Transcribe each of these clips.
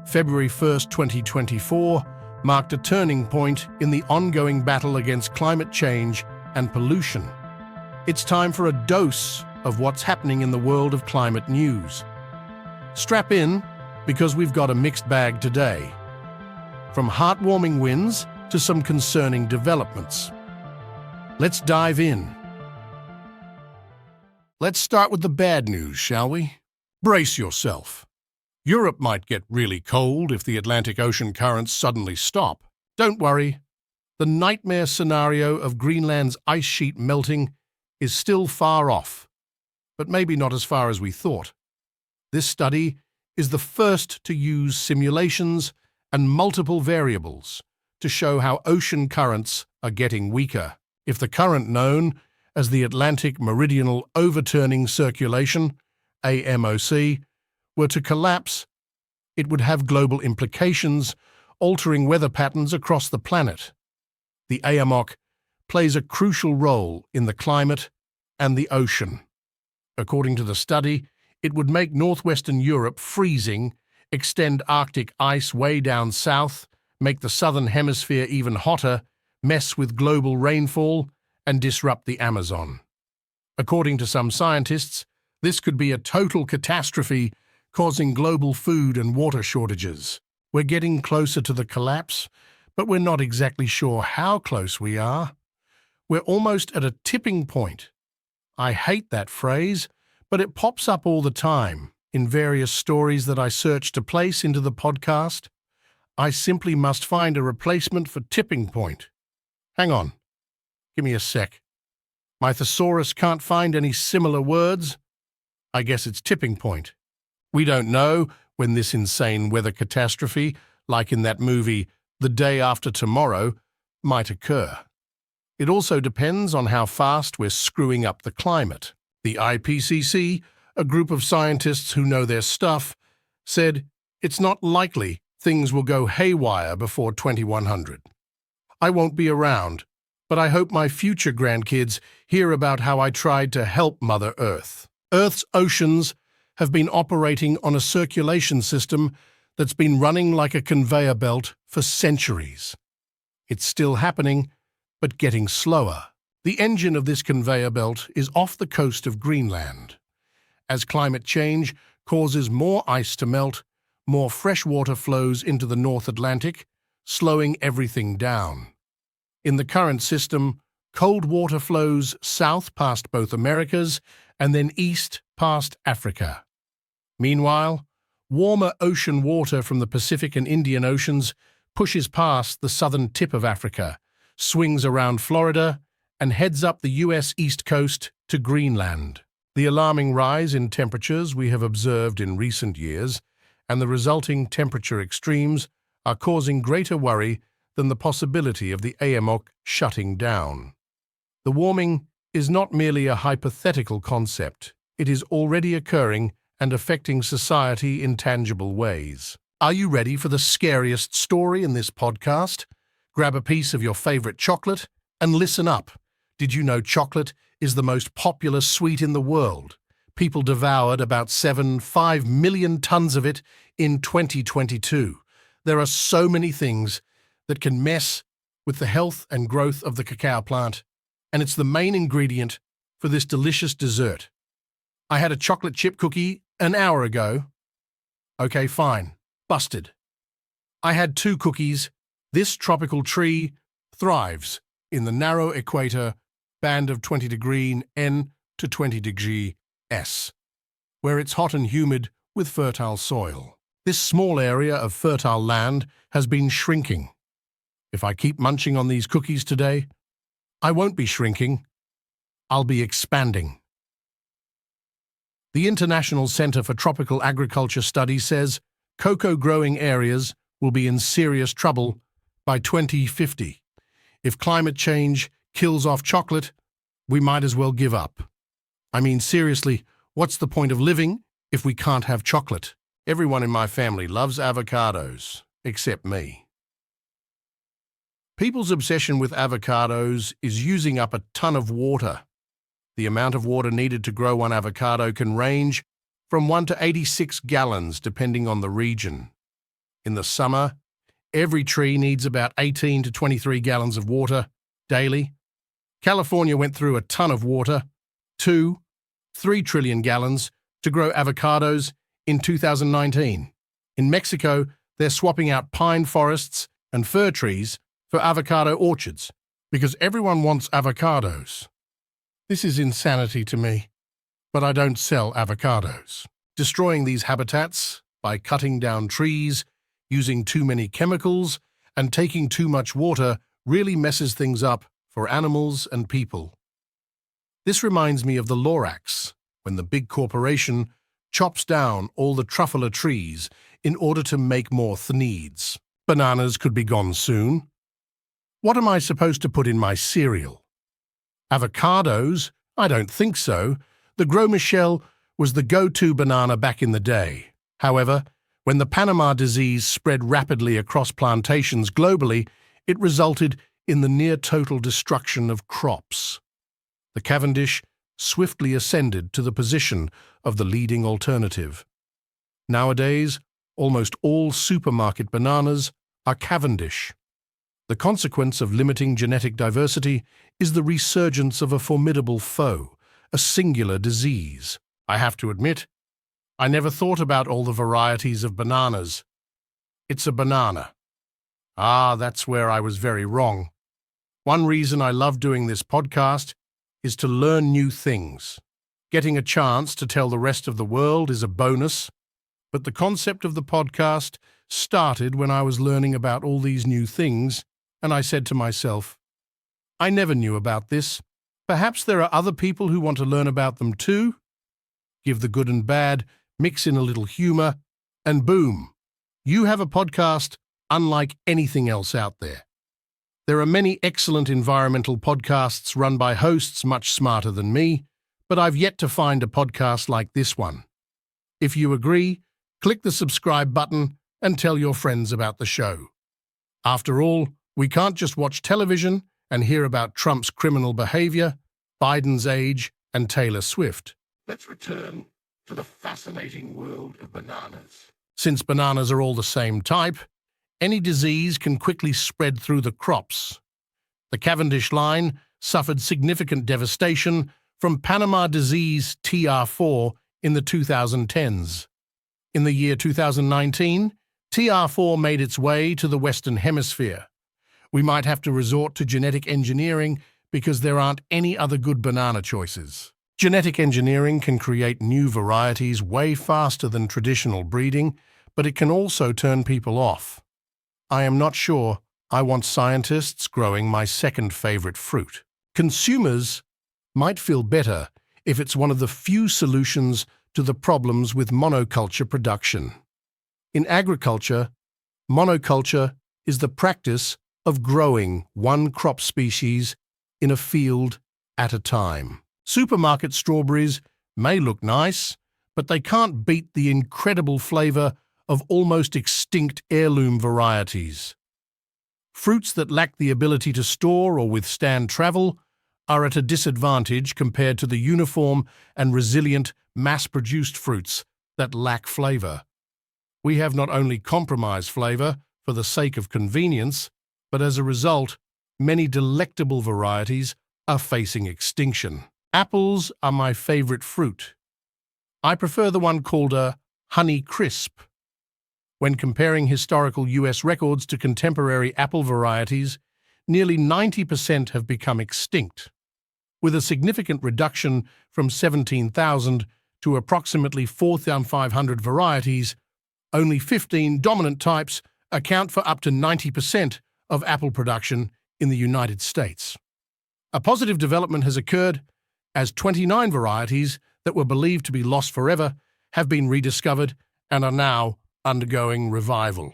February 1st, 2024, marked a turning point in the ongoing battle against climate change and pollution. It's time for a dose of what's happening in the world of climate news. Strap in, because we've got a mixed bag today. From heartwarming wins to some concerning developments. Let's dive in. Let's start with the bad news, shall we? Brace yourself. Europe might get really cold if the Atlantic Ocean currents suddenly stop. Don't worry. The nightmare scenario of Greenland's ice sheet melting is still far off, but maybe not as far as we thought. This study is the first to use simulations and multiple variables to show how ocean currents are getting weaker. If the current known as the Atlantic Meridional Overturning Circulation, AMOC, were to collapse, it would have global implications, altering weather patterns across the planet. The AMOC plays a crucial role in the climate and the ocean. According to the study, it would make northwestern Europe freezing, extend Arctic ice way down south, make the southern hemisphere even hotter, mess with global rainfall, and disrupt the Amazon. According to some scientists, this could be a total catastrophe, causing global food and water shortages. We're getting closer to the collapse, but we're not exactly sure how close we are. We're almost at a tipping point. I hate that phrase, but it pops up all the time in various stories that I search to place into the podcast. I simply must find a replacement for tipping point. Hang on. Give me a sec. My thesaurus can't find any similar words. I guess it's tipping point. We don't know when this insane weather catastrophe, like in that movie The Day After Tomorrow, might occur. It also depends on how fast we're screwing up the climate. The IPCC, a group of scientists who know their stuff, said it's not likely things will go haywire before 2100. I won't be around, but I hope my future grandkids hear about how I tried to help Mother Earth. Earth's oceans have been operating on a circulation system that's been running like a conveyor belt for centuries. It's still happening, but getting slower. The engine of this conveyor belt is off the coast of Greenland. As climate change causes more ice to melt, more fresh water flows into the North Atlantic, slowing everything down. In the current system, cold water flows south past both Americas and then east past Africa. Meanwhile, warmer ocean water from the Pacific and Indian Oceans pushes past the southern tip of Africa, swings around Florida, and heads up the U.S. East Coast to Greenland. The alarming rise in temperatures we have observed in recent years and the resulting temperature extremes are causing greater worry than the possibility of the AMOC shutting down. The warming is not merely a hypothetical concept. It is already occurring and affecting society in tangible ways. Are you ready for the scariest story in this podcast? Grab a piece of your favorite chocolate and listen up. Did you know chocolate is the most popular sweet in the world? People devoured about 5 million tons of it in 2022. There are so many things that can mess with the health and growth of the cacao plant, and it's the main ingredient for this delicious dessert. I had a chocolate chip cookie an hour ago. Okay, fine. Busted. I had 2 cookies. This tropical tree thrives in the narrow equator band of 20 degree N to 20 degree S, where it's hot and humid with fertile soil. This small area of fertile land has been shrinking. If I keep munching on these cookies today, I won't be shrinking. I'll be expanding. The International Center for Tropical Agriculture Studies says cocoa growing areas will be in serious trouble by 2050. If climate change kills off chocolate, we might as well give up. I mean, seriously, what's the point of living if we can't have chocolate? Everyone in my family loves avocados, except me. People's obsession with avocados is using up a ton of water. The amount of water needed to grow one avocado can range from 1 to 86 gallons depending on the region. In the summer, every tree needs about 18 to 23 gallons of water daily. California went through a ton of water, 3 trillion gallons, to grow avocados in 2019. In Mexico, they're swapping out pine forests and fir trees for avocado orchards because everyone wants avocados. This is insanity to me, but I don't sell avocados. Destroying these habitats by cutting down trees, using too many chemicals, and taking too much water really messes things up for animals and people. This reminds me of the Lorax, when the big corporation chops down all the truffula trees in order to make more thneeds. Bananas could be gone soon. What am I supposed to put in my cereal? Avocados? I don't think so. The Gros Michel was the go-to banana back in the day. However, when the Panama disease spread rapidly across plantations globally, it resulted in the near-total destruction of crops. The Cavendish swiftly ascended to the position of the leading alternative. Nowadays, almost all supermarket bananas are Cavendish. The consequence of limiting genetic diversity is the resurgence of a formidable foe, a singular disease. I have to admit, I never thought about all the varieties of bananas. It's a banana. Ah, that's where I was very wrong. One reason I love doing this podcast is to learn new things. Getting a chance to tell the rest of the world is a bonus, but the concept of the podcast started when I was learning about all these new things, and I said to myself, I never knew about this. Perhaps there are other people who want to learn about them too? Give the good and bad, mix in a little humor, and boom, you have a podcast unlike anything else out there. There are many excellent environmental podcasts run by hosts much smarter than me, but I've yet to find a podcast like this one. If you agree, click the subscribe button and tell your friends about the show. After all, we can't just watch television and hear about Trump's criminal behavior, Biden's age, and Taylor Swift. Let's return to the fascinating world of bananas. Since bananas are all the same type, any disease can quickly spread through the crops. The Cavendish line suffered significant devastation from Panama disease TR4 in the 2010s. In the year 2019, TR4 made its way to the Western Hemisphere. We might have to resort to genetic engineering because there aren't any other good banana choices. Genetic engineering can create new varieties way faster than traditional breeding, but it can also turn people off. I am not sure I want scientists growing my second favorite fruit. Consumers might feel better if it's one of the few solutions to the problems with monoculture production. In agriculture, monoculture is the practice of growing one crop species in a field at a time. Supermarket strawberries may look nice, but they can't beat the incredible flavor of almost extinct heirloom varieties. Fruits that lack the ability to store or withstand travel are at a disadvantage compared to the uniform and resilient mass-produced fruits that lack flavor. We have not only compromised flavor for the sake of convenience, but as a result, many delectable varieties are facing extinction. Apples are my favorite fruit. I prefer the one called a Honey Crisp. When comparing historical U.S. records to contemporary apple varieties, nearly 90% have become extinct. With a significant reduction from 17,000 to approximately 4,500 varieties, only 15 dominant types account for up to 90% of apple production in the United States. A positive development has occurred as 29 varieties that were believed to be lost forever have been rediscovered and are now undergoing revival.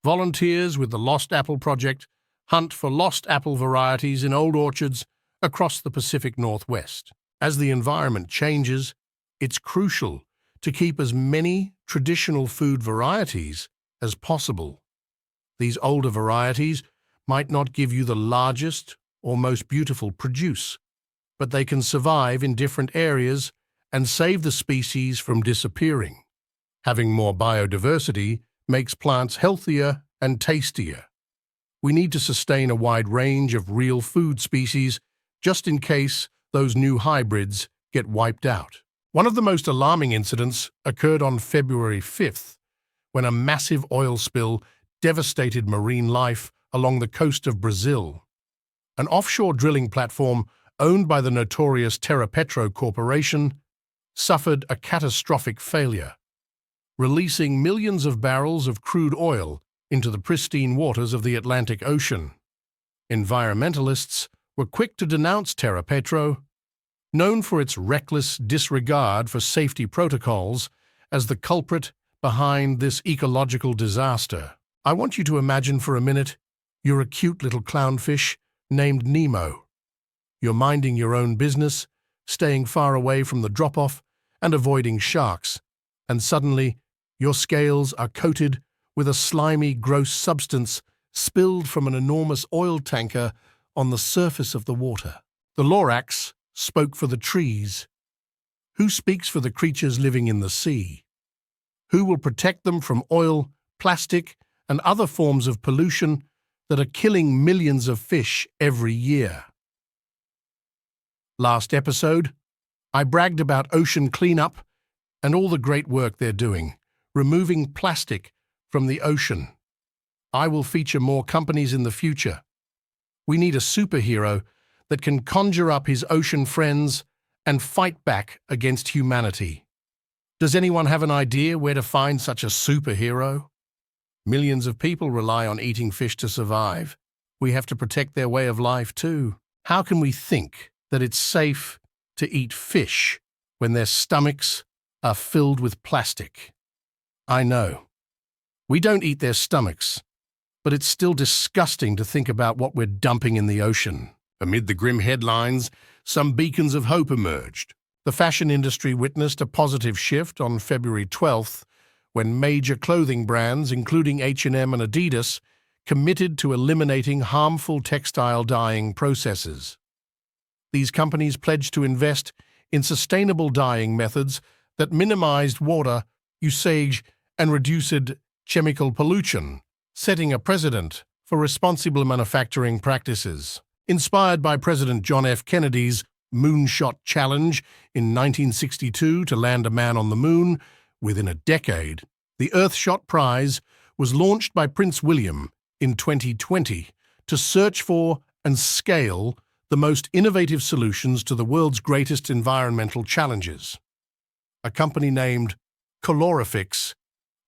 Volunteers with the Lost Apple Project hunt for lost apple varieties in old orchards across the Pacific Northwest. As the environment changes, it's crucial to keep as many traditional food varieties as possible. These older varieties might not give you the largest or most beautiful produce, but they can survive in different areas and save the species from disappearing. Having more biodiversity makes plants healthier and tastier. We need to sustain a wide range of real food species just in case those new hybrids get wiped out. One of the most alarming incidents occurred on February 5th, when a massive oil spill devastated marine life along the coast of Brazil. An offshore drilling platform owned by the notorious Terrapetro Corporation suffered a catastrophic failure, releasing millions of barrels of crude oil into the pristine waters of the Atlantic Ocean. Environmentalists were quick to denounce Terrapetro, known for its reckless disregard for safety protocols, as the culprit behind this ecological disaster. I want you to imagine for a minute you're a cute little clownfish named Nemo. You're minding your own business, staying far away from the drop-off and avoiding sharks, and suddenly your scales are coated with a slimy, gross substance spilled from an enormous oil tanker on the surface of the water. The Lorax spoke for the trees. Who speaks for the creatures living in the sea? Who will protect them from oil, plastic, and other forms of pollution that are killing millions of fish every year? Last episode, I bragged about ocean cleanup and all the great work they're doing, removing plastic from the ocean. I will feature more companies in the future. We need a superhero that can conjure up his ocean friends and fight back against humanity. Does anyone have an idea where to find such a superhero? Millions of people rely on eating fish to survive. We have to protect their way of life too. How can we think that it's safe to eat fish when their stomachs are filled with plastic? I know. We don't eat their stomachs, but it's still disgusting to think about what we're dumping in the ocean. Amid the grim headlines, some beacons of hope emerged. The fashion industry witnessed a positive shift on February 12th, when major clothing brands, including H&M and Adidas, committed to eliminating harmful textile dyeing processes. These companies pledged to invest in sustainable dyeing methods that minimized water usage and reduced chemical pollution, setting a precedent for responsible manufacturing practices. Inspired by President John F. Kennedy's Moonshot Challenge in 1962 to land a man on the moon within a decade, the Earthshot Prize was launched by Prince William in 2020 to search for and scale the most innovative solutions to the world's greatest environmental challenges. A company named Colorifix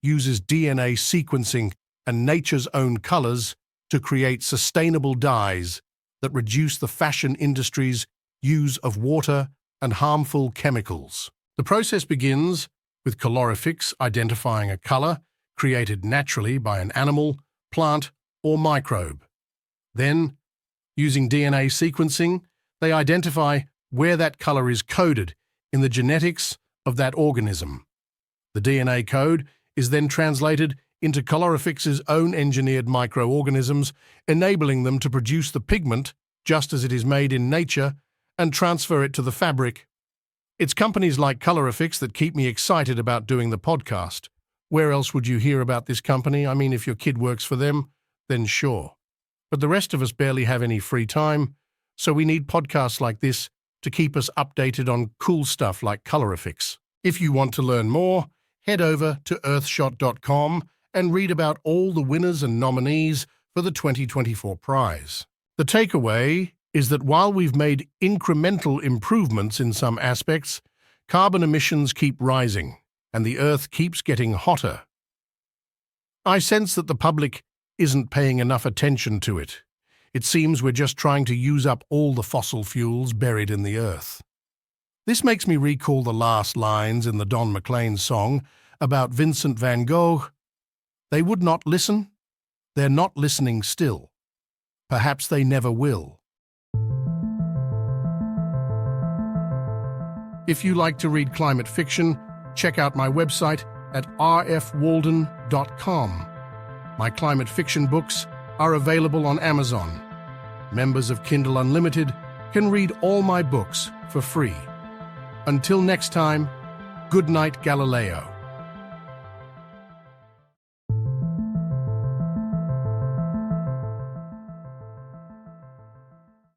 uses DNA sequencing and nature's own colors to create sustainable dyes that reduce the fashion industry's use of water and harmful chemicals. The process begins with Colorifix identifying a color created naturally by an animal, plant, or microbe. Then, using DNA sequencing, they identify where that color is coded in the genetics of that organism. The DNA code is then translated into Colorifix's own engineered microorganisms, enabling them to produce the pigment just as it is made in nature and transfer it to the fabric. It's companies like Colorifix that keep me excited about doing the podcast. Where else would you hear about this company? I mean, if your kid works for them, then sure. But the rest of us barely have any free time, so we need podcasts like this to keep us updated on cool stuff like Colorifix. If you want to learn more, head over to earthshot.com and read about all the winners and nominees for the 2024 prize. The takeaway is that while we've made incremental improvements in some aspects, carbon emissions keep rising and the Earth keeps getting hotter. I sense that the public isn't paying enough attention to it. It seems we're just trying to use up all the fossil fuels buried in the Earth. This makes me recall the last lines in the Don McLean song about Vincent van Gogh. They would not listen. They're not listening still. Perhaps they never will. If you like to read climate fiction, check out my website at rfwalden.com. My climate fiction books are available on Amazon. Members of Kindle Unlimited can read all my books for free. Until next time, good night, Galileo.